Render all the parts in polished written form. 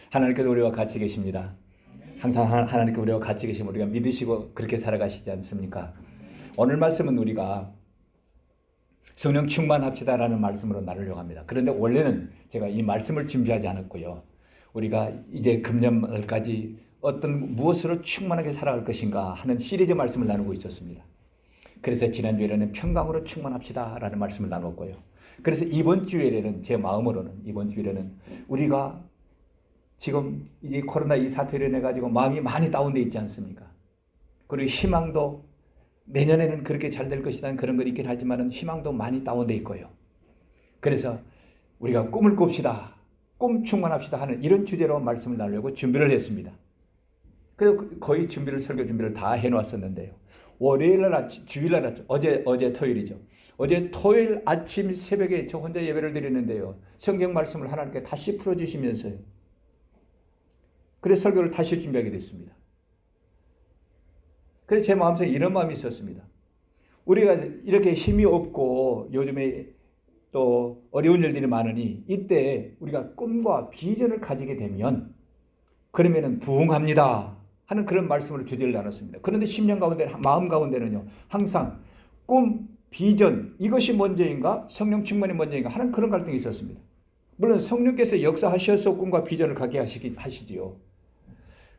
하나님께서 우리와 같이 계십니다. 항상 하나님께서 우리와 같이 계시면 우리가 믿으시고 그렇게 살아가시지 않습니까? 오늘 말씀은 우리가 성령 충만합시다라는 말씀으로 나누려고 합니다. 그런데 원래는 제가 이 말씀을 준비하지 않았고요. 우리가 이제 금년말까지 무엇으로 충만하게 살아갈 것인가 하는 시리즈 말씀을 나누고 있었습니다. 그래서 지난주에는 평강으로 충만합시다라는 말씀을 나눴고요. 그래서 이번 주에는 제 마음으로는 우리가 지금 이제 코로나 이 사태로 인해 가지고 마음이 많이 다운돼 있지 않습니까? 그리고 희망도 내년에는 그렇게 잘 될 것이라는 그런 건 있긴 하지만은 희망도 많이 다운돼 있고요. 그래서 우리가 꿈을 꿉시다, 꿈 충만합시다 하는 이런 주제로 말씀을 나누려고 준비를 했습니다. 그래서 거의 설교 준비를 다 해놓았었는데요. 월요일날 아침, 주일날 아침, 어제 토요일이죠. 어제 토요일 아침 새벽에 저 혼자 예배를 드리는데요. 성경 말씀을 하나님께 다시 풀어주시면서요. 그래서 설교를 다시 준비하게 됐습니다. 그래서 제 마음속에 이런 마음이 있었습니다. 우리가 이렇게 힘이 없고 요즘에 또 어려운 일들이 많으니 이때 우리가 꿈과 비전을 가지게 되면 그러면은 부흥합니다 하는 그런 말씀을 주제를 나눴습니다. 그런데 10년 가운데 마음 가운데는요. 항상 꿈, 비전 이것이 먼저인가 성령 충만이 먼저인가 하는 그런 갈등이 있었습니다. 물론 성령께서 역사하셔서 꿈과 비전을 갖게 하시지요.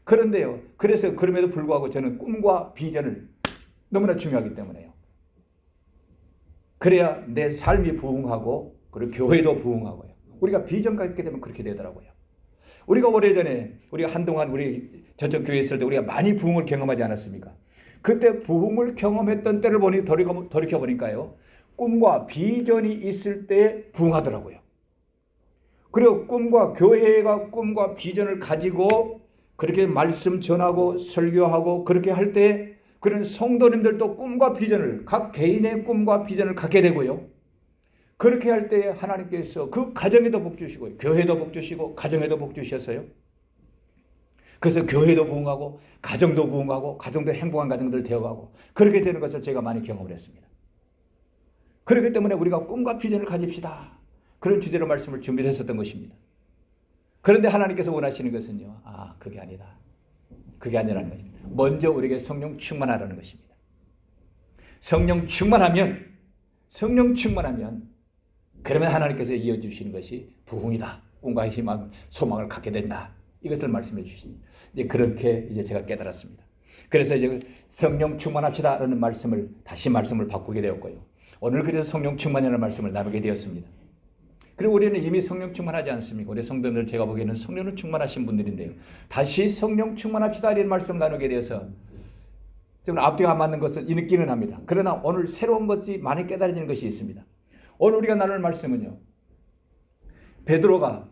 그런데요. 그래서 그럼에도 불구하고 저는 꿈과 비전을 너무나 중요하기 때문에요. 그래야 내 삶이 부흥하고 그리고 교회도 부흥하고요. 우리가 비전 갖게 되면 그렇게 되더라고요. 우리가 오래전에 우리가 한동안 우리 저쪽 교회에 있을 때 우리가 많이 부흥을 경험하지 않았습니까? 그때 부흥을 경험했던 때를 돌이켜보니까요. 꿈과 비전이 있을 때 부흥하더라고요. 그리고 교회가 꿈과 비전을 가지고 그렇게 말씀 전하고 설교하고 그렇게 할 때 그런 성도님들도 꿈과 비전을 각 개인의 꿈과 비전을 갖게 되고요. 그렇게 할 때 하나님께서 그 가정에도 복 주시고 교회도 복 주시고 가정에도 복 주셨어요. 그래서 교회도 부흥하고 가정도 부흥하고 가정도 행복한 가정들 되어가고 그렇게 되는 것을 제가 많이 경험을 했습니다. 그렇기 때문에 우리가 꿈과 비전을 가집시다. 그런 주제로 말씀을 준비했었던 것입니다. 그런데 하나님께서 원하시는 것은요. 그게 아니다. 그게 아니라는 것입니다. 먼저 우리에게 성령 충만하라는 것입니다. 성령 충만하면 그러면 하나님께서 이어주시는 것이 부흥이다. 꿈과 희망, 소망을 갖게 된다. 이것을 말씀해 주십니다. 이제 그렇게 제가 깨달았습니다. 그래서 이제 성령 충만합시다라는 말씀을 바꾸게 되었고요. 오늘 그래서 성령 충만이라는 말씀을 나누게 되었습니다. 그리고 우리는 이미 성령 충만하지 않습니까? 우리 성도들 제가 보기에는 성령을 충만하신 분들인데요. 다시 성령 충만합시다 이런 말씀 나누게 되어서 좀 앞뒤가 안 맞는 것을 이 느끼는 합니다. 그러나 오늘 새로운 것이 많이 깨달아지는 것이 있습니다. 오늘 우리가 나눌 말씀은요. 베드로가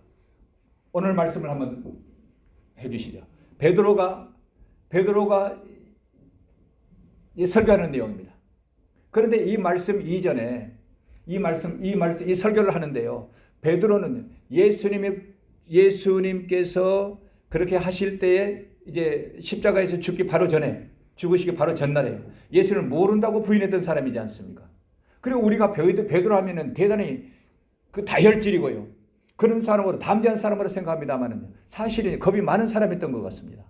오늘 말씀을 한번 해주시죠. 베드로가 설교하는 내용입니다. 그런데 이 말씀 이전에 이 설교를 하는데요. 베드로는 예수님께서 그렇게 하실 때에 이제 십자가에서 죽으시기 바로 전날에 예수를 모른다고 부인했던 사람이지 않습니까? 그리고 우리가 베드로 하면은 대단히 그 다혈질이고요. 그런 사람으로 담대한 사람으로 생각합니다만은 사실은 겁이 많은 사람이었던 것 같습니다.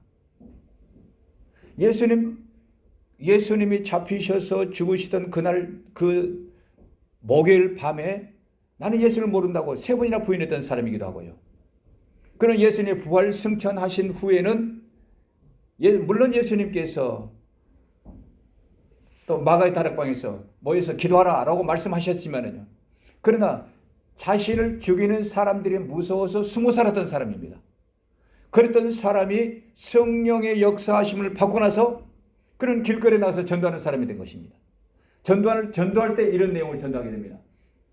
예수님이 잡히셔서 죽으시던 그날 그 목요일 밤에 나는 예수를 모른다고 3번이나 부인했던 사람이기도 하고요. 그런 예수님의 부활 승천하신 후에는 물론 예수님께서 또 마가의 다락방에서 모여서 기도하라라고 말씀하셨지만은요. 그러나 자신을 죽이는 사람들이 무서워서 숨어 살았던 사람입니다. 그랬던 사람이 성령의 역사하심을 받고 나서 그런 길거리에 나가서 전도하는 사람이 된 것입니다. 전도할 때 이런 내용을 전도하게 됩니다.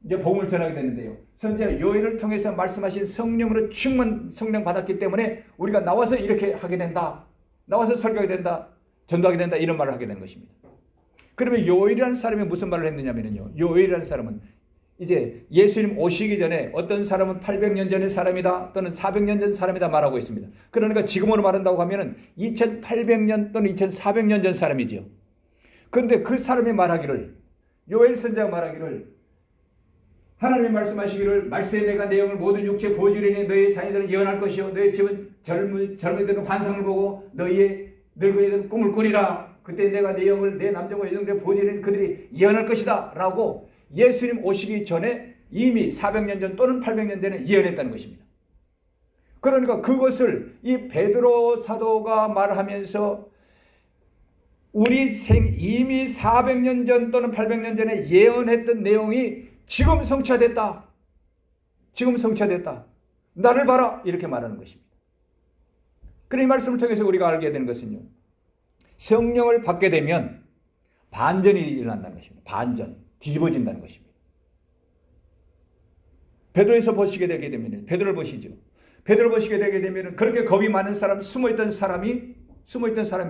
이제 복음을 전하게 되는데요. 선지자 요엘을 통해서 말씀하신 성령으로 성령 받았기 때문에 우리가 나와서 이렇게 하게 된다. 나와서 설교하게 된다. 전도하게 된다. 이런 말을 하게 되는 것입니다. 그러면 요엘이라는 사람이 무슨 말을 했느냐면요. 요엘이라는 사람은 이제 예수님 오시기 전에 어떤 사람은 800년 전의 사람이다 또는 400년 전 사람이다 말하고 있습니다. 그러니까 지금으로 말한다고 하면은 2800년 또는 2400년 전 사람이지요. 그런데 그 사람이 말하기를 요엘 선지자가 말하기를 하나님이 말씀하시기를 말세에 내가 내 영을 모든 육체에 부어주리니 너희 자녀들은 예언할 것이요 너희 집은 젊은이들은 환상을 보고 너희의 늙은이들은 꿈을 꾸리라. 그때 내가 내 영을 내 남자와 여종들에 부어주리니 그들이 예언할 것이다 라고 예수님 오시기 전에 이미 400년 전 또는 800년 전에 예언했다는 것입니다. 그러니까 그것을 이 베드로 사도가 말하면서 이미 400년 전 또는 800년 전에 예언했던 내용이 지금 성취됐다. 지금 성취됐다. 나를 봐라. 이렇게 말하는 것입니다. 그런 이 말씀을 통해서 우리가 알게 되는 것은요. 성령을 받게 되면 반전이 일어난다는 것입니다. 반전. 뒤집어진다는 것입니다. 베드로에서 보시게 되게 되면 베드로를 보시죠. 베드로를 보시게 되게 되면 그렇게 겁이 많은 사람, 숨어있던 사람이지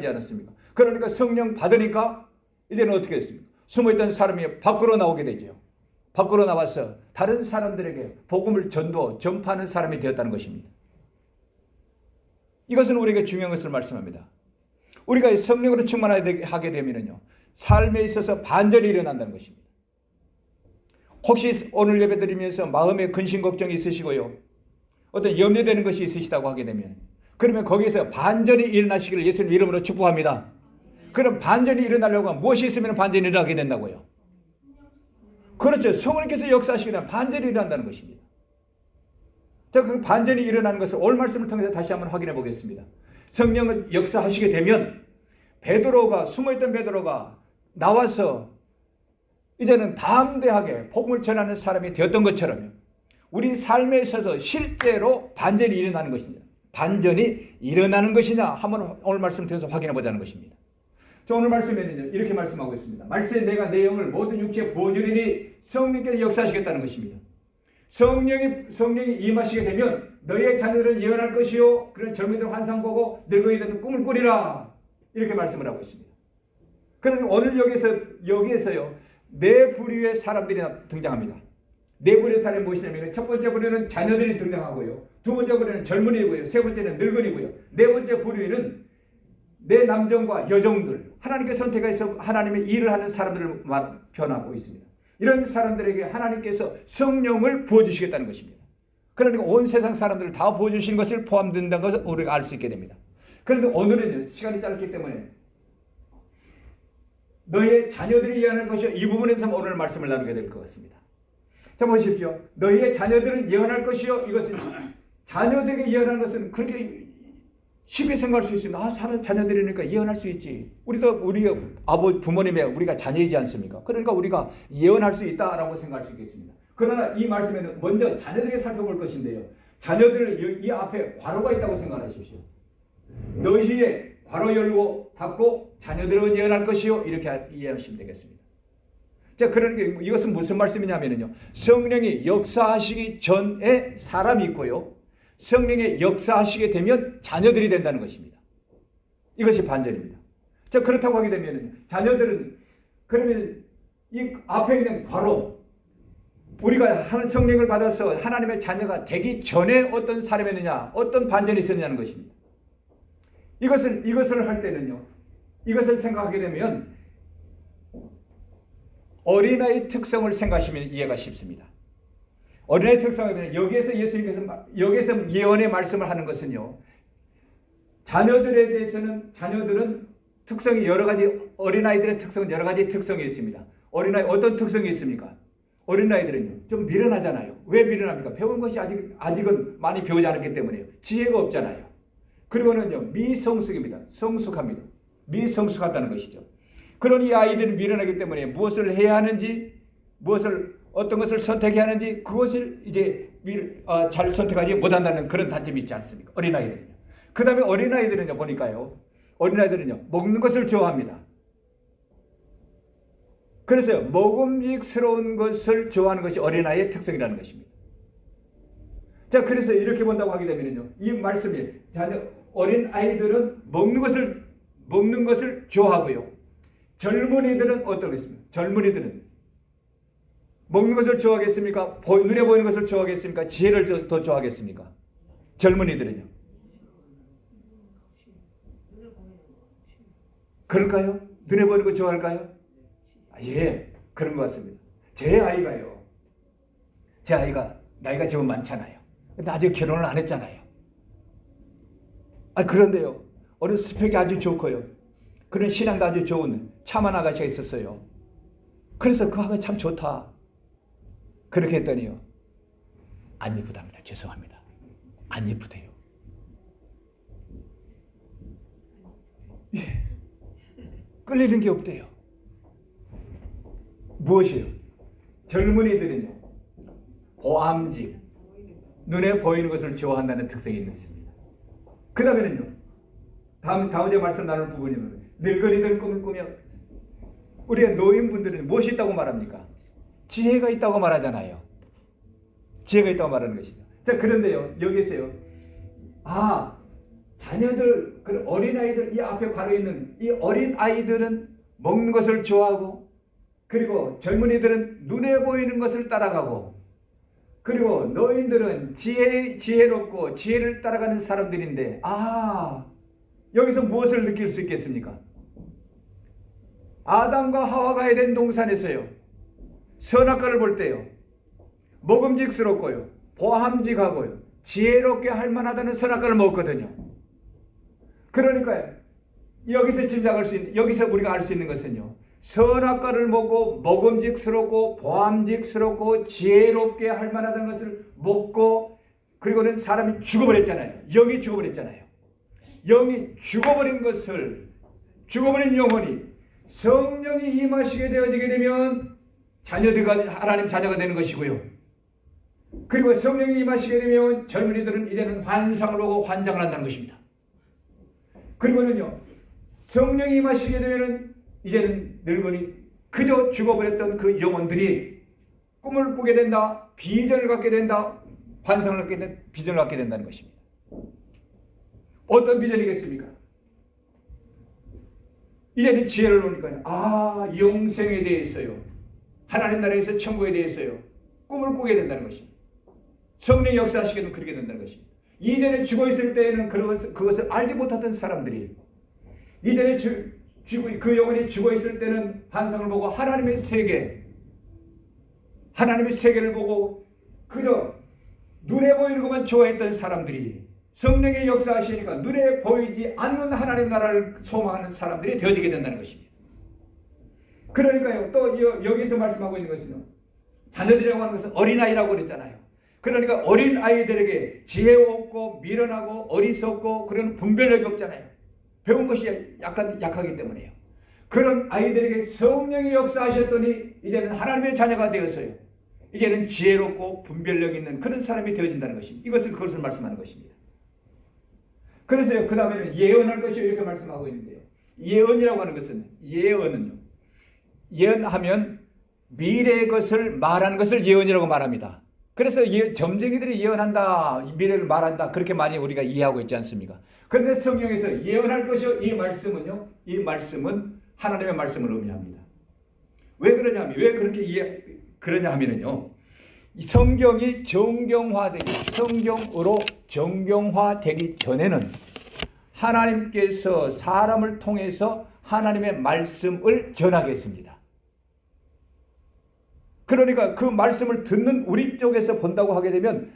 않았습니까? 그러니까 성령 받으니까 이제는 어떻게 됐습니까? 숨어있던 사람이 밖으로 나오게 되죠. 밖으로 나와서 다른 사람들에게 복음을 전파하는 사람이 되었다는 것입니다. 이것은 우리에게 중요한 것을 말씀합니다. 우리가 성령으로 충만하게 되면요, 삶에 있어서 반전이 일어난다는 것입니다. 혹시 오늘 예배드리면서 마음에 근심 걱정이 있으시고요, 어떤 염려되는 것이 있으시다고 하게 되면, 그러면 거기서 반전이 일어나시기를 예수님 이름으로 축복합니다. 그럼 반전이 일어나려고 하면 무엇이 있으면 반전이 일어나게 된다고요? 그렇죠. 성령께서 역사하시기는 반전이 일어난다는 것입니다. 자, 그 반전이 일어나는 것을 오늘 말씀을 통해서 다시 한번 확인해 보겠습니다. 성령을 역사하시게 되면 숨어있던 베드로가 나와서 이제는 담대하게 복음을 전하는 사람이 되었던 것처럼 우리 삶에 있어서 실제로 반전이 일어나는 것입니다. 반전이 일어나는 것이냐 한번 오늘 말씀을 통해서 확인해 보자는 것입니다. 오늘 말씀에는요, 이렇게 말씀하고 있습니다. 말세에 내가 내 영을 모든 육체에 부어주리니 성령께서 역사하시겠다는 것입니다. 성령이 임하시게 되면 너희의 자녀들은 예언할 것이요 그런 젊은이들은 환상 보고 늙은이들은 꿈을 꾸리라. 이렇게 말씀을 하고 있습니다. 그런데 오늘 여기에서요, 네 부류의 사람들이 등장합니다. 네 부류의 사람이 무엇이냐면 첫 번째 부류는 자녀들이 등장하고요, 두 번째 부류는 젊은이고요, 세 번째는 늙은이고요, 네 번째 부류는 내 남정과 여종들, 하나님께 선택해서 하나님의 일을 하는 사람들을 표현하고 있습니다. 이런 사람들에게 하나님께서 성령을 부어주시겠다는 것입니다. 그러니까 온 세상 사람들을 다 부어주시는 것을 포함된다는 것을 우리가 알 수 있게 됩니다. 그런데 오늘은 시간이 짧기 때문에 너희의 자녀들이 예언할 것이요, 이 부분에서 오늘 말씀을 나누게 될 것 같습니다. 자, 보십시오. 너희의 자녀들은 예언할 것이요, 이것은 자녀들에게 예언하는 것은 그렇게 쉽게 생각할 수 있습니다. 사는 자녀들이니까 예언할 수 있지. 우리도 우리 부모님의 우리가 자녀이지 않습니까? 그러니까 우리가 예언할 수 있다라고 생각할 수 있겠습니다. 그러나 이 말씀에는 먼저 자녀들에게 살펴볼 것인데요, 자녀들 이 앞에 괄호가 있다고 생각하십시오. 너희의 괄호 열고 닫고 자녀들은 예언할 것이요, 이렇게 이해하시면 되겠습니다. 자, 그러니까 이것은 무슨 말씀이냐면요, 성령이 역사하시기 전에 사람이 있고요, 성령의 역사하시게 되면 자녀들이 된다는 것입니다. 이것이 반전입니다. 자, 그렇다고 하게 되면 자녀들은, 그러면 이 앞에 있는 괄호, 우리가 성령을 받아서 하나님의 자녀가 되기 전에 어떤 사람이었느냐, 어떤 반전이 있었느냐는 것입니다. 이것을 할 때는요, 이것을 생각하게 되면 어린아이 특성을 생각하시면 이해가 쉽습니다. 어린아이 특성은 여기에서 예언의 말씀을 하는 것은요, 자녀들에 대해서는 자녀들은 특성이 여러 가지, 어린아이들의 특성은 여러 가지 특성이 있습니다. 어린아이 어떤 특성이 있습니까? 어린아이들은요, 좀 미련하잖아요. 왜 미련합니까? 배운 것이 아직은 많이 배우지 않았기 때문에요. 지혜가 없잖아요. 그리고는요, 미성숙입니다. 성숙합니다. 미성숙하다는 것이죠. 그러니 아이들은 미련하기 때문에 무엇을 해야 하는지, 어떤 것을 선택해야 하는지 그것을 이제 잘 선택하지 못한다는 그런 단점이 있지 않습니까? 어린아이들은요. 그 다음에 어린아이들은요, 보니까요, 어린아이들은요, 먹는 것을 좋아합니다. 그래서 먹음직스러운 것을 좋아하는 것이 어린아이의 특성이라는 것입니다. 자, 그래서 이렇게 본다고 하게 되면요, 이 말씀이 어린아이들은 먹는 것을 좋아하고요, 젊은이들은 어떤 것입니까? 젊은이들은 먹는 것을 좋아하겠습니까? 눈에 보이는 것을 좋아하겠습니까? 지혜를 더 좋아하겠습니까? 젊은이들은요. 그럴까요? 눈에 보이는 거 좋아할까요? 예, 그런 것 같습니다. 제 아이가요, 제 아이가 나이가 제법 많잖아요. 근데 아직 결혼을 안 했잖아요. 그런데요, 어느 스펙이 아주 좋고요, 그런 신앙도 아주 좋은 참한 아가씨가 있었어요. 그래서 그 아가 참 좋다 그렇게 했더니요, 안 예쁘답니다. 죄송합니다. 안 예쁘대요. 예. 끌리는 게 없대요. 무엇이요? 젊은이들은요, 보암직, 눈에 보이는 것을 좋아한다는 특성이 있습니다. 그 다음에는요, 다음에 말씀 나눌 부분이면 늙은이들 꿈을 꾸며, 우리가 노인분들은 무엇이 있다고 말합니까? 지혜가 있다고 말하잖아요. 지혜가 있다고 말하는 것이죠. 자, 그런데요, 여기서요, 자녀들, 그 어린아이들, 이 앞에 괄호 있는 이 어린아이들은 먹는 것을 좋아하고, 그리고 젊은이들은 눈에 보이는 것을 따라가고, 그리고 노인들은 지혜롭고 지혜를 따라가는 사람들인데, 여기서 무엇을 느낄 수 있겠습니까? 아담과 하와가 에덴 동산에서요, 선악과를 볼 때요, 먹음직스럽고요, 보함직하고요, 지혜롭게 할 만하다는 선악과를 먹었거든요. 그러니까 여기서 짐작할 수 있는, 여기서 우리가 알 수 있는 것은요, 선악과를 먹고 먹음직스럽고 보함직스럽고 지혜롭게 할 만하다는 것을 먹고, 그리고는 사람이 죽어버렸잖아요. 영이 죽어버렸잖아요. 영이 죽어버린 것을, 죽어버린 영혼이 성령이 임하시게 되어지게 되면 자녀들과 하나님 자녀가 되는 것이고요. 그리고 성령이 임하시게 되면 젊은이들은 이제는 환상을 보고 환장을 한다는 것입니다. 그리고는요, 성령이 임하시게 되면 이제는 늙은이, 그저 죽어버렸던 그 영혼들이 꿈을 꾸게 된다, 비전을 갖게 된다, 환상을 갖게 된다, 비전을 갖게 된다는 것입니다. 어떤 비전이겠습니까? 이제는 지혜를 놓으니까요, 영생에 대해서요, 하나님 나라에서 천국에 대해서요, 꿈을 꾸게 된다는 것입니다. 성령이 역사하시게 되면 그렇게 된다는 것입니다. 이전에 죽어있을 때에는 그것을 알지 못하던 사람들이, 이전에 그 영혼이 죽어있을 때는 환상을 보고 하나님의 세계를 보고 그저 눈에 보이는 것만 좋아했던 사람들이 성령의 역사하시니까 눈에 보이지 않는 하나님 나라를 소망하는 사람들이 되어지게 된다는 것입니다. 그러니까요, 또 여기서 말씀하고 있는 것은요, 자녀들이라고 하는 것은 어린아이라고 그랬잖아요. 그러니까 어린아이들에게 지혜 없고 미련하고 어리석고 그런 분별력이 없잖아요. 배운 것이 약간 약하기 때문에요. 그런 아이들에게 성령이 역사하셨더니 이제는 하나님의 자녀가 되어서요, 이제는 지혜롭고 분별력 있는 그런 사람이 되어진다는 것입니다. 그것을 말씀하는 것입니다. 그래서요, 그 다음에는 예언할 것이 이렇게 말씀하고 있는데요, 예언이라고 하는 것은, 예언하면 미래의 것을 말하는 것을 예언이라고 말합니다. 그래서 점쟁이들이 예언한다, 미래를 말한다, 그렇게 많이 우리가 이해하고 있지 않습니까? 그런데 성경에서 예언할 것이요, 이 말씀은 하나님의 말씀을 의미합니다. 왜 그러냐 하면요, 성경이 성경으로 정경화되기 전에는 하나님께서 사람을 통해서 하나님의 말씀을 전하게 했습니다. 그러니까 그 말씀을 듣는 우리 쪽에서 본다고 하게 되면,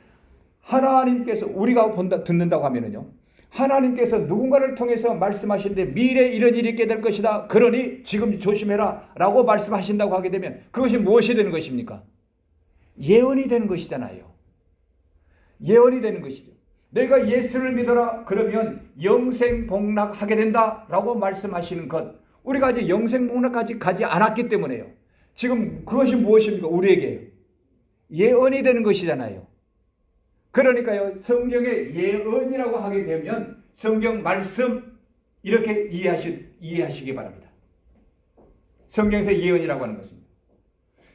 하나님께서 우리가 듣는다고 하면은요, 하나님께서 누군가를 통해서 말씀하시는데 미래에 이런 일이 있게 될 것이다, 그러니 지금 조심해라 라고 말씀하신다고 하게 되면 그것이 무엇이 되는 것입니까? 예언이 되는 것이잖아요. 예언이 되는 것이죠. 내가 예수를 믿어라 그러면 영생복락하게 된다 라고 말씀하시는 것, 우리가 아직 영생복락까지 가지 않았기 때문에요. 지금 그것이 무엇입니까? 우리에게 예언이 되는 것이잖아요. 그러니까요, 성경의 예언이라고 하게 되면 성경 말씀, 이렇게 이해하시기 바랍니다. 성경에서 예언이라고 하는 것입니다.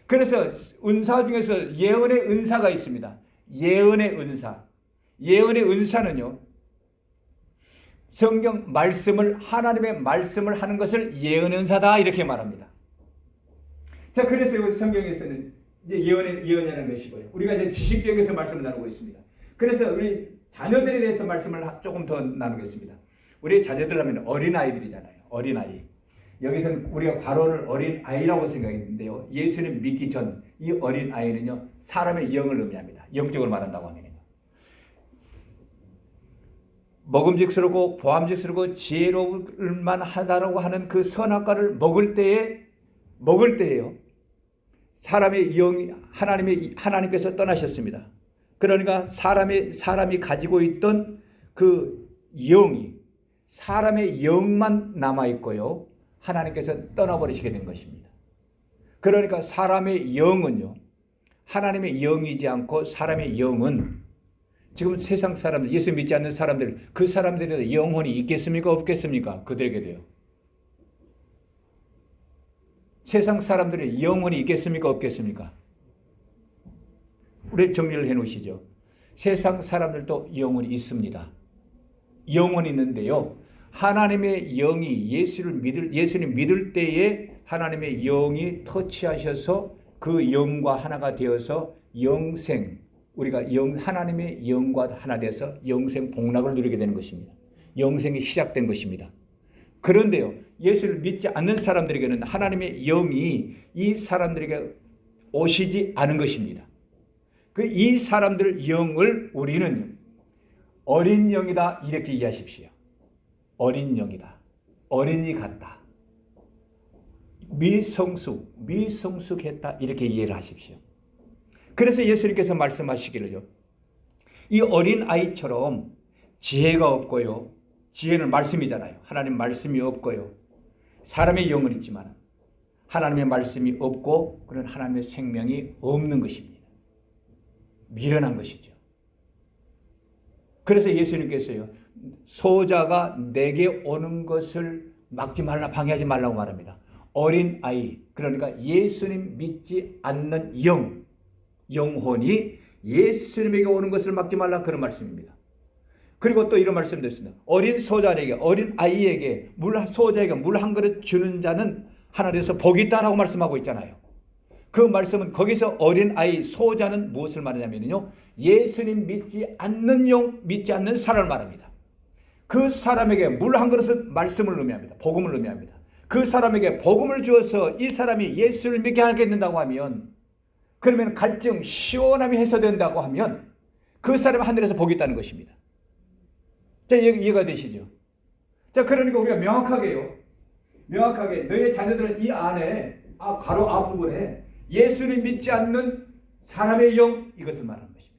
그래서 은사 중에서 예언의 은사가 있습니다. 예언의 은사는요, 성경 말씀을, 하나님의 말씀을 하는 것을 예언 은사다 이렇게 말합니다. 자, 그래서 여기 성경에서는 이제 예언이라는 것이고요, 우리가 이제 지식적에서 말씀을 나누고 있습니다. 그래서 우리 자녀들에 대해서 말씀을 조금 더 나누겠습니다. 우리 자녀들 하면 어린아이들이잖아요. 어린아이. 여기서는 우리가 괄호를 어린아이라고 생각했는데요, 예수님 믿기 전 이 어린 아이는요, 사람의 영을 의미합니다. 영적으로 말한다고 하면요. 먹음직스럽고 보암직스럽고 지혜로울 만하다라고 하는 그 선악과를 먹을 때예요. 사람의 영이 하나님께서 떠나셨습니다. 그러니까 사람이 가지고 있던 그 영이 사람의 영만 남아 있고요. 하나님께서 떠나버리시게 된 것입니다. 그러니까 사람의 영은요, 하나님의 영이지 않고 사람의 영은 지금 세상 사람들, 예수 믿지 않는 사람들, 그 사람들에 영혼이 있겠습니까? 없겠습니까? 그들에게도요. 세상 사람들의 영혼이 있겠습니까? 없겠습니까? 우리 정리를 해 놓으시죠. 세상 사람들도 영혼이 있습니다. 영혼이 있는데요. 하나님의 영이 예수님 믿을 때에 하나님의 영이 터치하셔서 그 영과 하나가 되어서 영생, 우리가 하나님의 영과 하나 돼서 영생 복락을 누리게 되는 것입니다. 영생이 시작된 것입니다. 그런데요, 예수를 믿지 않는 사람들에게는 하나님의 영이 이 사람들에게 오시지 않은 것입니다. 이 사람들 영을 우리는 어린 영이다 이렇게 이해하십시오. 어린 영이다. 어린이 같다. 미성숙했다 이렇게 이해를 하십시오. 그래서 예수님께서 말씀하시기를요, 이 어린 아이처럼 지혜가 없고요, 지혜는 말씀이잖아요. 하나님 말씀이 없고요, 사람의 영은 있지만 하나님의 말씀이 없고 그런 하나님의 생명이 없는 것입니다. 미련한 것이죠. 그래서 예수님께서요, 소자가 내게 오는 것을 막지 말라, 방해하지 말라고 말합니다. 어린 아이, 그러니까 예수님 믿지 않는 영혼이 예수님에게 오는 것을 막지 말라, 그런 말씀입니다. 그리고 또 이런 말씀도 있습니다. 어린 소자에게, 어린 아이에게 소자에게 물 한 그릇 주는 자는 하나님께서 복이 있다라고 말씀하고 있잖아요. 그 말씀은 거기서 어린 아이, 소자는 무엇을 말하냐면요, 예수님 믿지 않는 사람을 말합니다. 그 사람에게 물 한 그릇은 말씀을 의미합니다. 복음을 의미합니다. 그 사람에게 복음을 주어서 이 사람이 예수를 믿게 하게 된다고 하면, 그러면 갈증, 시원함이 해소된다고 하면 그 사람은 하늘에서 복이 있다는 것입니다. 자, 이해가 되시죠? 자, 그러니까 우리가 명확하게 너의 자녀들은 이 안에 가로 앞부분에 예수를 믿지 않는 사람의 영, 이것을 말하는 것입니다.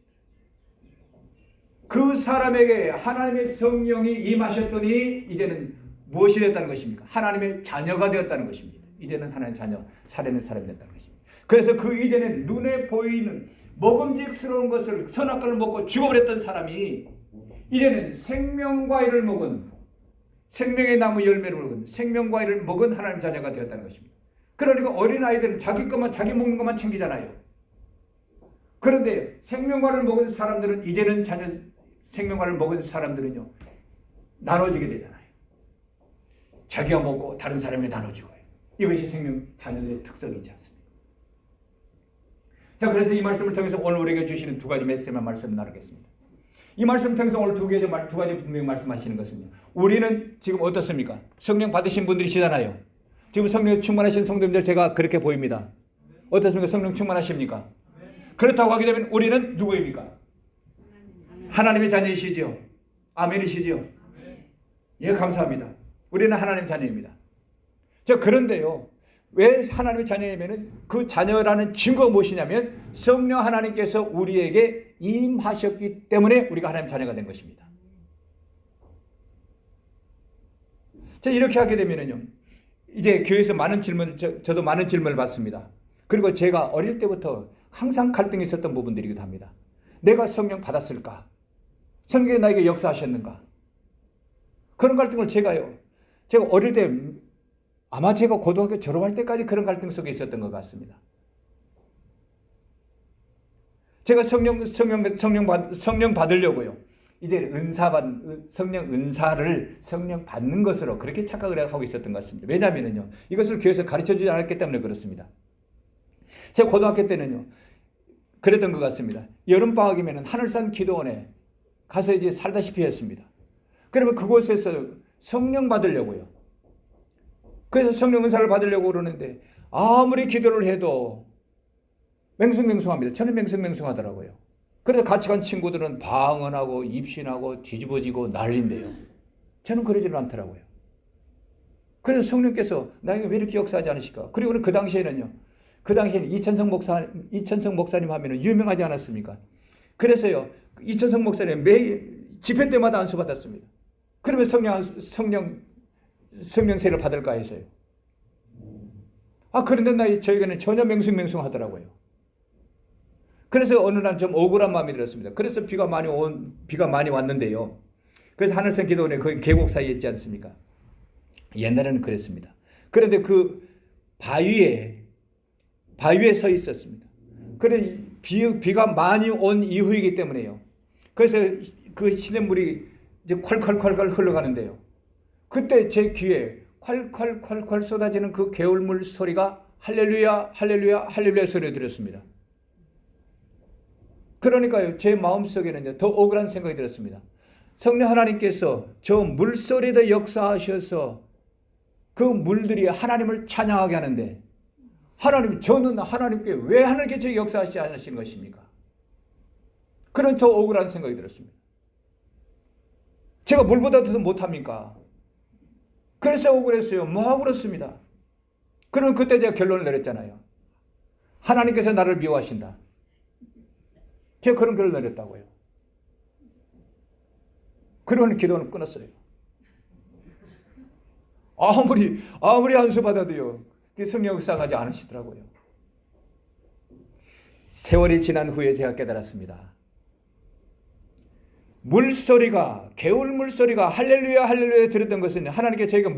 그 사람에게 하나님의 성령이 임하셨더니 이제는 무엇이 됐다는 것입니까? 하나님의 자녀가 되었다는 것입니다. 이제는 하나님의 자녀, 살아있는 사람이 됐다는 것입니다. 그래서 그 이전에 눈에 보이는 먹음직스러운 것을, 선악과를 먹고 죽어버렸던 사람이 이제는 생명과일을 먹은, 생명의 나무 열매를 먹은, 생명과일을 먹은 하나님 자녀가 되었다는 것입니다. 그러니까 어린아이들은 자기 먹는 것만 챙기잖아요. 그런데 생명과를 먹은 사람들은 이제는 생명과를 먹은 사람들은요, 나눠지게 되잖아요. 자기가 먹고 다른 사람에게 나눠주고 해요. 이것이 생명 자녀들의 특성이지 않습니까? 자, 그래서 이 말씀을 통해서 오늘 우리에게 주시는 두 가지 메시지만 말씀 나누겠습니다. 이 말씀을 통해서 오늘 두 가지 분명히 말씀하시는 것은요, 우리는 지금 어떻습니까? 성령 받으신 분들이시잖아요. 지금 성령 충만하신 성도님들 제가 그렇게 보입니다. 어떻습니까? 성령 충만하십니까? 그렇다고 하게 되면 우리는 누구입니까? 하나님의 자녀이시죠. 아멘이시죠. 예, 감사합니다. 우리는 하나님 자녀입니다. 자, 그런데요, 왜 하나님의 자녀이면은 그 자녀라는 증거가 무엇이냐면 성령 하나님께서 우리에게 임하셨기 때문에 우리가 하나님 자녀가 된 것입니다. 자, 이렇게 하게 되면은요, 이제 교회에서 많은 질문, 저도 많은 질문을 받습니다. 그리고 제가 어릴 때부터 항상 갈등이 있었던 부분들이기도 합니다. 내가 성령 받았을까? 성령이 나에게 역사하셨는가? 그런 갈등을 제가 어릴 때, 아마 제가 고등학교 졸업할 때까지 그런 갈등 속에 있었던 것 같습니다. 제가 성령 받으려고요, 이제 성령 받는 것으로 그렇게 착각을 하고 있었던 것 같습니다. 왜냐하면요, 이것을 교회에서 가르쳐주지 않았기 때문에 그렇습니다. 제가 고등학교 때는요, 그랬던 것 같습니다. 여름방학이면 하늘산 기도원에 가서 이제 살다시피 했습니다. 그러면 그곳에서 성령 받으려고요. 그래서 성령 은사를 받으려고 그러는데 아무리 기도를 해도 맹숭맹숭합니다. 저는 맹숭맹숭하더라고요. 그래서 같이 간 친구들은 방언하고 입신하고 뒤집어지고 난리인데요. 저는 그러지를 않더라고요. 그래서 성령께서 나에게 왜 이렇게 역사하지 않으실까? 그리고 그 당시에는 이천성 목사님 하면은 유명하지 않았습니까? 그래서요, 이천성 목사님 매일 집회 때마다 안수 받았습니다. 그러면 성령세를 받을까 해서요. 그런데 저에게는 전혀 맹숭맹숭하더라고요. 그래서 어느 날 좀 억울한 마음이 들었습니다. 그래서 비가 많이 왔는데요. 그래서 하늘성 기도원에 거기 계곡 사이에 있지 않습니까? 옛날에는 그랬습니다. 그런데 그 바위에 서 있었습니다. 그래 비가 많이 온 이후이기 때문에요. 그래서 그 시냇물이 이제 콸콸콸콸 흘러가는데요. 그때 제 귀에 콸콸콸콸 쏟아지는 그 개울물 소리가 할렐루야 할렐루야 할렐루야 소리를 들었습니다. 그러니까요, 제 마음속에는 더 억울한 생각이 들었습니다. 성령 하나님께서 저 물소리도 역사하셔서 그 물들이 하나님을 찬양하게 하는데 저는 하나님께 왜 하나님께 역사하시지 않으신 것입니까? 그런 더 억울한 생각이 들었습니다. 제가 물보다 더 못합니까? 그래서 억울했어요. 뭐하고 그렇습니다. 그럼 그때 제가 결론을 내렸잖아요. 하나님께서 나를 미워하신다. 제가 그런 결론을 내렸다고요. 그러니 기도는 끊었어요. 아무리 안수 받아도요, 성령 역사하지 않으시더라고요. 세월이 지난 후에 제가 깨달았습니다. 개울 물소리가 할렐루야 할렐루야 들었던 것은 하나님께 저희가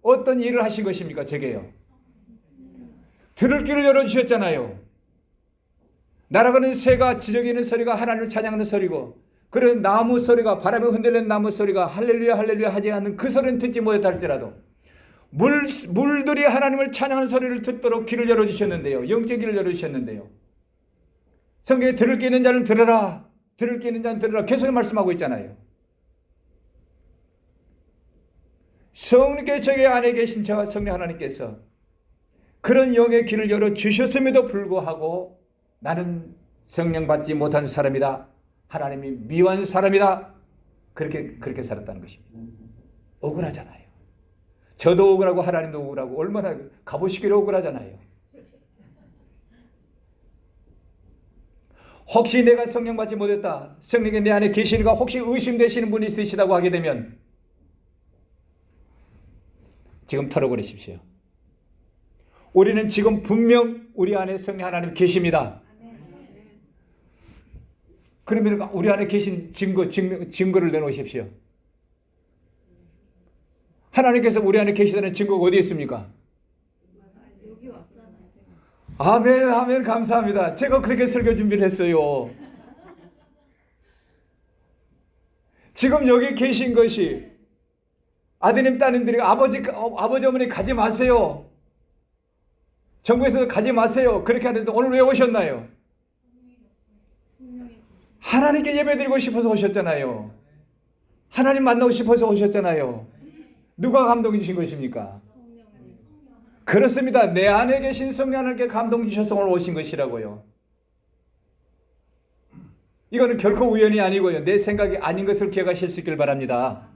어떤 일을 하신 것입니까? 저게요. 들을 길을 열어주셨잖아요. 날아가는 새가 지저귀는 소리가 하나님을 찬양하는 소리고, 그런 나무 소리가, 바람에 흔들리는 나무 소리가 할렐루야 할렐루야 하지 않는 그 소리는 듣지 못했다 할지라도 물들이 하나님을 찬양하는 소리를 듣도록 길을 열어주셨는데요. 영적 길을 열어주셨는데요. 성경에 들을 게 있는 자를 들어라, 들을 게 있는 자는 들어라 계속 말씀하고 있잖아요. 성령께 저희 안에 계신 저와 성령 하나님께서 그런 영의 길을 열어주셨음에도 불구하고 나는 성령 받지 못한 사람이다, 하나님이 미워한 사람이다, 그렇게 살았다는 것입니다. 억울하잖아요. 저도 억울하고 하나님도 억울하고 얼마나 가보시기로 억울하잖아요. 혹시 내가 성령 받지 못했다, 성령이 내 안에 계시니까 혹시 의심되시는 분이 있으시다고 하게 되면 지금 털어버리십시오. 우리는 지금 분명 우리 안에 성령 하나님 계십니다. 그러면 우리 안에 계신 증거를 내놓으십시오. 하나님께서 우리 안에 계시다는 증거가 어디 있습니까? 아멘, 아멘, 감사합니다. 제가 그렇게 설교 준비를 했어요. 지금 여기 계신 것이 아드님, 따님들이 아버지, 어머니 가지 마세요. 정부에서도 가지 마세요. 그렇게 하는데 오늘 왜 오셨나요? 하나님께 예배드리고 싶어서 오셨잖아요. 하나님 만나고 싶어서 오셨잖아요. 누가 감동해 주신 것입니까? 그렇습니다. 내 안에 계신 성령 하나님께 감동 주셔서 오늘 오신 것이라고요. 이거는 결코 우연이 아니고요, 내 생각이 아닌 것을 기억하실 수 있길 바랍니다.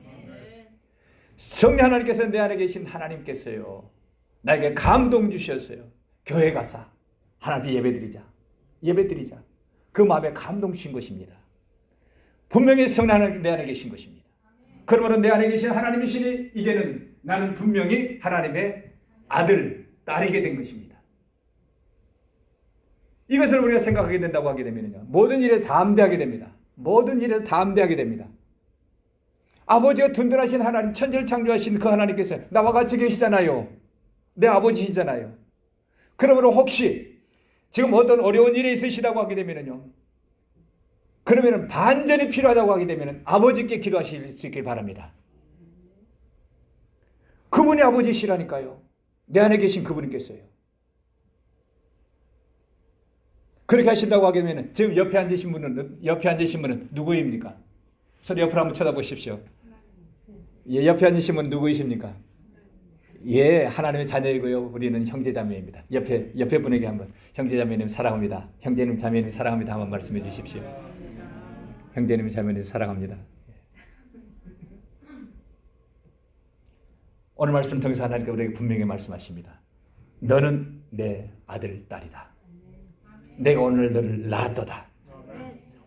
성령 하나님께서 내 안에 계신 하나님께서요, 나에게 감동 주셨어요. 교회 가서 하나님 예배드리자. 그 마음에 감동 주신 것입니다. 분명히 성령 하나님 내 안에 계신 것입니다. 그러므로 내 안에 계신 하나님이시니 이제는 나는 분명히 하나님의 아들, 딸이게 된 것입니다. 이것을 우리가 생각하게 된다고 하게 되면요, 모든 일에 담대하게 됩니다. 모든 일에 담대하게 됩니다. 아버지가 든든하신 하나님, 천지를 창조하신 그 하나님께서 나와 같이 계시잖아요. 내 아버지시잖아요. 그러므로 혹시 지금 어떤 어려운 일이 있으시다고 하게 되면요, 그러면 반전이 필요하다고 하게 되면 아버지께 기도하실 수 있길 바랍니다. 그분이 아버지시라니까요. 내 안에 계신 그분께서요. 그렇게 하신다고 하게 되면 지금 옆에 앉으신 분은 누구입니까? 서로 옆으로 한번 쳐다보십시오. 예, 옆에 앉으신 분은 누구이십니까? 예, 하나님의 자녀이고요. 우리는 형제자매입니다. 옆에 분에게 한번 형제자매님 사랑합니다. 형제님 자매님 사랑합니다. 한번 말씀해 주십시오. 형제님 자매님 사랑합니다. 오늘 말씀 통해서 하나님께서 우리에게 분명히 말씀하십니다. 너는 내 아들, 딸이다. 내가 오늘 너를 낳았도다.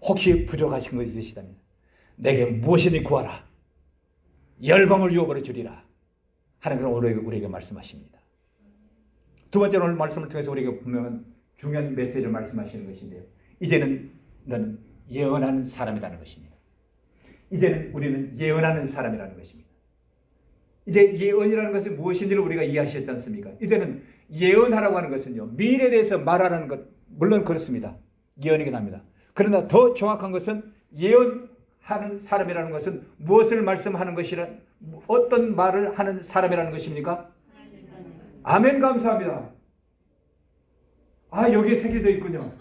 혹시 부족하신 것 있으시다면 내게 무엇이니 구하라. 열방을 유업으로 주리라. 하나님은 우리에게 말씀하십니다. 두 번째로 오늘 말씀을 통해서 우리에게 분명한 중요한 메시지를 말씀하시는 것인데요. 이제는 너는 예언하는 사람이라는 것입니다. 이제는 우리는 예언하는 사람이라는 것입니다. 이제 예언이라는 것은 무엇인지를 우리가 이해하셨지 않습니까? 이제는 예언하라고 하는 것은요, 미래에 대해서 말하는 것, 물론 그렇습니다. 예언이긴 합니다. 그러나 더 정확한 것은 예언하는 사람이라는 것은 무엇을 말씀하는 것이라, 어떤 말을 하는 사람이라는 것입니까? 아멘, 감사합니다. 아, 여기에 새겨져 있군요.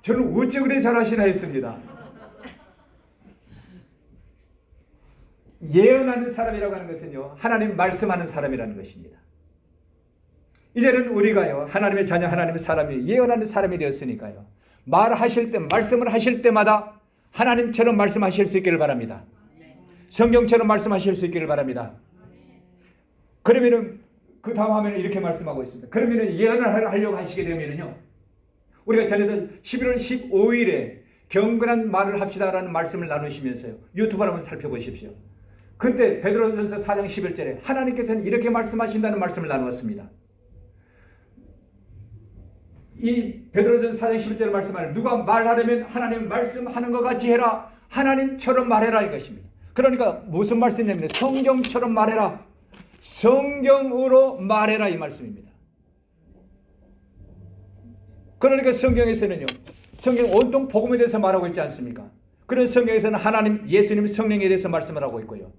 저는 어찌 그래 잘하시나 했습니다. 예언하는 사람이라고 하는 것은요, 하나님 말씀하는 사람이라는 것입니다. 이제는 우리가요, 하나님의 자녀, 하나님의 사람이 예언하는 사람이 되었으니까요, 말하실 때, 말씀을 하실 때마다 하나님처럼 말씀하실 수 있기를 바랍니다. 성경처럼 말씀하실 수 있기를 바랍니다. 그러면은 그 다음 화면에 이렇게 말씀하고 있습니다. 그러면은 예언을 하려고 하시게 되면은요, 우리가 전에도 11월 15일에 경건한 말을 합시다라는 말씀을 나누시면서요, 유튜브를 한번 살펴보십시오. 그때 베드로전서 4장 11절에 하나님께서는 이렇게 말씀하신다는 말씀을 나누었습니다. 이 베드로전서 4장 11절의 말씀을 누가 말하려면 하나님 말씀하는 것 같이 해라. 하나님처럼 말해라 이것입니다. 그러니까 무슨 말씀이냐면 성경처럼 말해라. 성경으로 말해라 이 말씀입니다. 그러니까 성경에서는요, 성경 온통 복음에 대해서 말하고 있지 않습니까? 그런 성경에서는 하나님, 예수님, 성령에 대해서 말씀을 하고 있고요.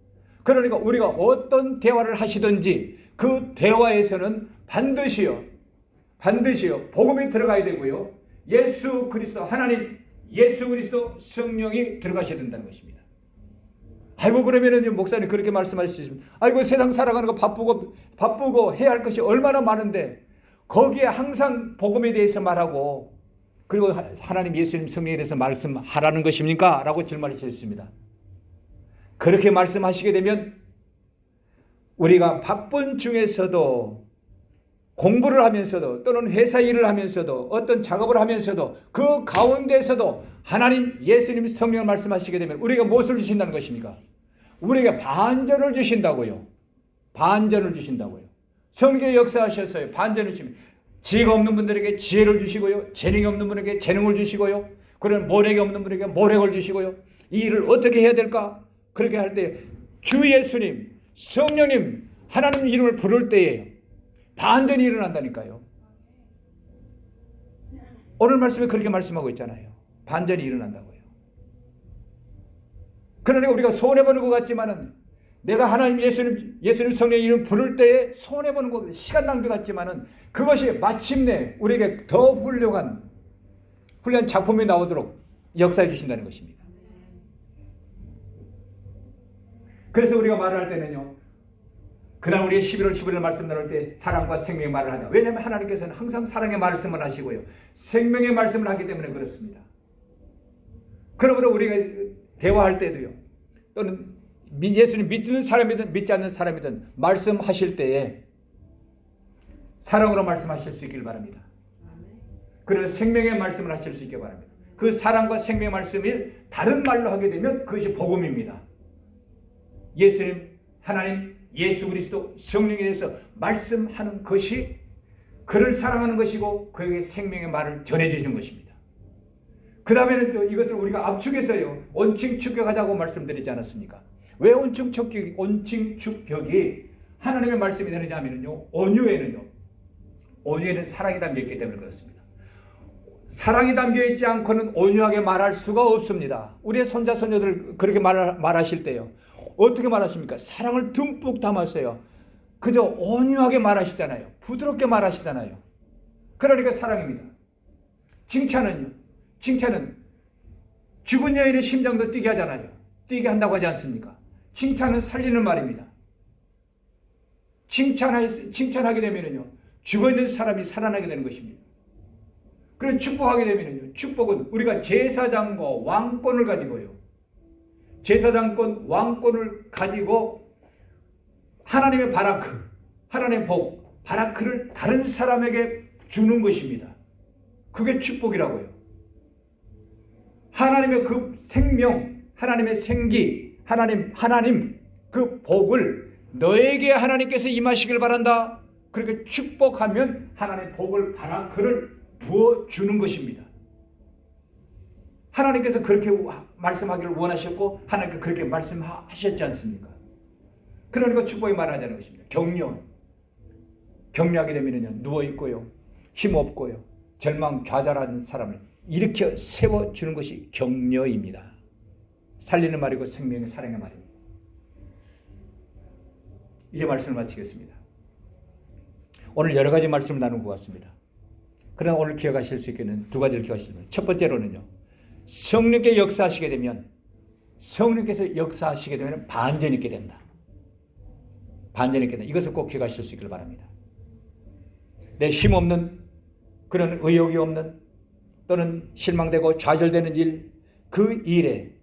그러니까 우리가 어떤 대화를 하시든지 그 대화에서는 반드시요 복음이 들어가야 되고요, 예수 그리스도, 하나님, 예수 그리스도, 성령이 들어가셔야 된다는 것입니다. 아이고, 그러면은 목사님 그렇게 말씀하시면, 아이고, 세상 살아가는 거 바쁘고 해야 할 것이 얼마나 많은데 거기에 항상 복음에 대해서 말하고 그리고 하나님, 예수님, 성령에 대해서 말씀하라는 것입니까? 라고 질문하셨습니다. 그렇게 말씀하시게 되면 우리가 바쁜 중에서도 공부를 하면서도 또는 회사 일을 하면서도 어떤 작업을 하면서도 그 가운데서도 하나님, 예수님, 성령을 말씀하시게 되면 우리가 무엇을 주신다는 것입니까? 우리에게 반전을 주신다고요. 반전을 주신다고요. 성경에 역사하셨어요. 반전을 주십니다. 지혜가 없는 분들에게 지혜를 주시고요, 재능이 없는 분에게 재능을 주시고요, 그런 모략이 없는 분에게 모략을 주시고요, 이 일을 어떻게 해야 될까? 그렇게 할 때 주 예수님, 성령님, 하나님 이름을 부를 때에 반전이 일어난다니까요. 오늘 말씀에 그렇게 말씀하고 있잖아요. 반전이 일어난다고요. 그러니까 우리가 손해보는 것 같지만은, 내가 하나님, 예수님, 성령 이름 부를 때에 손해보는 것, 시간 낭비 같지만은 그것이 마침내 우리에게 더 훌륭한 작품이 나오도록 역사해 주신다는 것입니다. 그래서 우리가 말을 할 때는요, 그날 우리 11월 15일 말씀 나눌 때 사랑과 생명의 말을 하자. 왜냐하면 하나님께서는 항상 사랑의 말씀을 하시고요, 생명의 말씀을 하기 때문에 그렇습니다. 그러므로 우리가 대화할 때도요, 또는 예수님 믿는 사람이든 믿지 않는 사람이든 말씀하실 때에 사랑으로 말씀하실 수 있길 바랍니다. 그리고 생명의 말씀을 하실 수 있길 바랍니다. 그 사랑과 생명의 말씀을 다른 말로 하게 되면 그것이 복음입니다. 예수님, 하나님, 예수 그리스도, 성령에 대해서 말씀하는 것이 그를 사랑하는 것이고 그에게 생명의 말을 전해주는 것입니다. 그 다음에는 또 이것을 우리가 압축해서요, 온칭축격하자고 말씀드리지 않았습니까? 왜 온칭축격이 하나님의 말씀이 되느냐면요, 온유에는 사랑이 담겨있기 때문에 그렇습니다. 사랑이 담겨있지 않고는 온유하게 말할 수가 없습니다. 우리의 손자 손녀들 그렇게 말하실 때요, 어떻게 말하십니까? 사랑을 듬뿍 담았어요. 그저 온유하게 말하시잖아요. 부드럽게 말하시잖아요. 그러니까 사랑입니다. 칭찬은 죽은 여인의 심장도 뛰게 하잖아요. 뛰게 한다고 하지 않습니까? 칭찬은 살리는 말입니다. 칭찬하게 되면요, 죽어있는 사람이 살아나게 되는 것입니다. 그런 축복하게 되면요, 축복은 우리가 제사장과 왕권을 가지고요, 제사장권, 왕권을 가지고 하나님의 바라크, 하나님의 복, 바라크를 다른 사람에게 주는 것입니다. 그게 축복이라고요. 하나님의 그 생명, 하나님의 생기, 하나님 그 복을 너에게 하나님께서 임하시길 바란다. 그렇게 축복하면 하나님의 복을, 바라크를 부어주는 것입니다. 하나님께서 그렇게 말씀하기를 원하셨고 하나님께서 그렇게 말씀하셨지 않습니까? 그러니까 축복의 말을 하자는 것입니다. 격려하게 되면 누워있고요, 힘없고요, 절망 좌절한 사람을 일으켜 세워주는 것이 격려입니다. 살리는 말이고 생명의 사랑의 말입니다. 이제 말씀을 마치겠습니다. 오늘 여러 가지 말씀을 나눈 것 같습니다. 그러나 오늘 기억하실 수 있게는 두 가지를 기억하시면, 첫 번째로는요, 성령께서 역사하시게 되면 반전이 있게 된다. 반전이 있게 된다. 이것을 꼭 기억하실 수 있기를 바랍니다. 내 힘없는, 그런 의욕이 없는, 또는 실망되고 좌절되는 일, 그 일에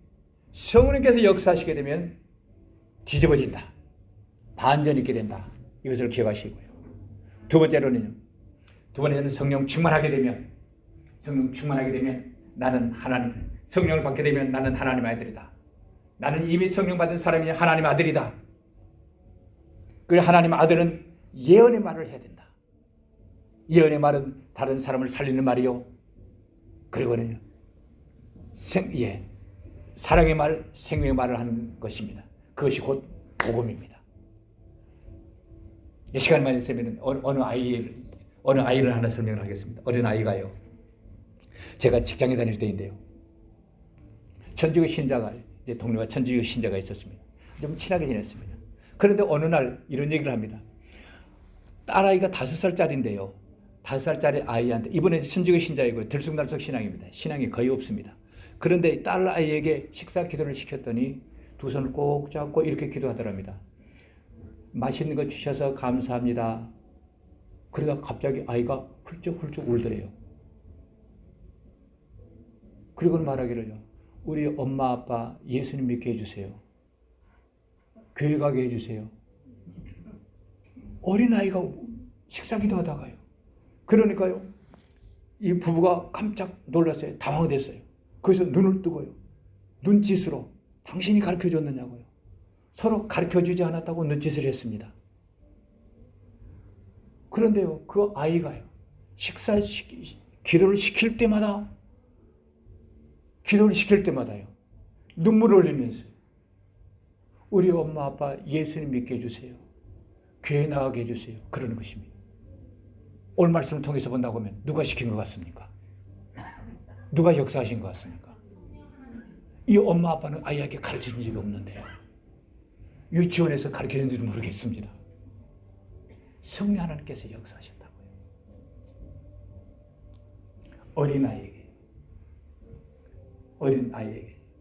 성령께서 역사하시게 되면 뒤집어진다. 반전이 있게 된다. 이것을 기억하시고요. 두 번째로는 성령 충만하게 되면 나는 하나님, 성령을 받게 되면 나는 하나님의 아들이다. 나는 이미 성령 받은 사람이 하나님의 아들이다. 그 하나님의 아들은 예언의 말을 해야 된다. 예언의 말은 다른 사람을 살리는 말이요, 그리고는 사랑의 말, 생명의 말을 하는 것입니다. 그것이 곧 복음입니다. 이 시간만 있으면 어느 아이를 하나 설명을 하겠습니다. 어린 아이가요, 제가 직장에 다닐 때인데요, 천주교 신자가, 이제 동료가 천주교 신자가 있었습니다. 좀 친하게 지냈습니다. 그런데 어느 날 이런 얘기를 합니다. 딸아이가 5살짜리인데요, 5살짜리 아이한테, 이번에 천주교 신자이고 들쑥날쑥 신앙입니다. 신앙이 거의 없습니다. 그런데 딸아이에게 식사 기도를 시켰더니 두 손을 꼭 잡고 이렇게 기도하더랍니다. 맛있는 거 주셔서 감사합니다. 그러다가 갑자기 아이가 훌쩍훌쩍 울더래요. 그리고 말하기를요, 우리 엄마 아빠 예수님 믿게 해주세요. 교회 가게 해주세요. 어린아이가 식사기도 하다가요. 그러니까요, 이 부부가 깜짝 놀랐어요. 당황됐어요. 그래서 눈을 뜨고요, 눈짓으로 당신이 가르쳐줬느냐고요. 서로 가르쳐주지 않았다고 눈짓을 했습니다. 그런데요, 그 아이가요, 기도를 시킬 때마다요, 눈물을 흘리면서 우리 엄마 아빠 예수님 믿게 해주세요. 교회 나가게 해주세요. 그러는 것입니다. 오늘 말씀을 통해서 본다고 하면 누가 시킨 것 같습니까? 누가 역사하신 것 같습니까? 이 엄마 아빠는 아이에게 가르쳐준 적이 없는데요, 유치원에서 가르쳐준지도 모르겠습니다. 성령 하나님께서 역사하셨다고요. 어린아이에게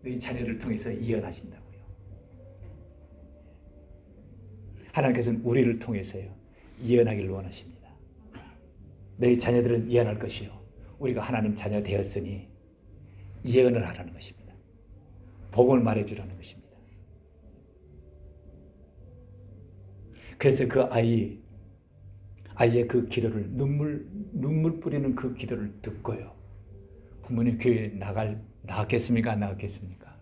너희 자녀를 통해서 예언하신다고요. 하나님께서는 우리를 통해서요, 예언하기를 원하십니다. 너희 자녀들은 예언할 것이요, 우리가 하나님 자녀 되었으니 예언을 하라는 것입니다. 복음을 말해주라는 것입니다. 그래서 그 아이의 그 기도를, 눈물 뿌리는 그 기도를 듣고요, 부모님 교회에 나갔겠습니까? 안 나갔겠습니까?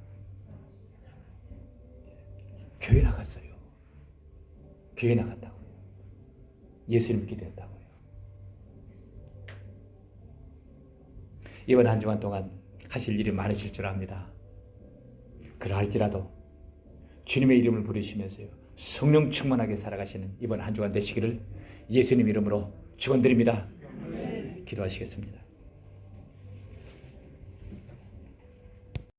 교회 나갔어요. 교회 나갔다고요. 예수님 믿게 되었다고요. 이번 한 주간 동안 하실 일이 많으실 줄 압니다. 그러할지라도 주님의 이름을 부르시면서요, 성령 충만하게 살아가시는 이번 한 주간 되시기를 예수님 이름으로 축원드립니다. 기도하시겠습니다.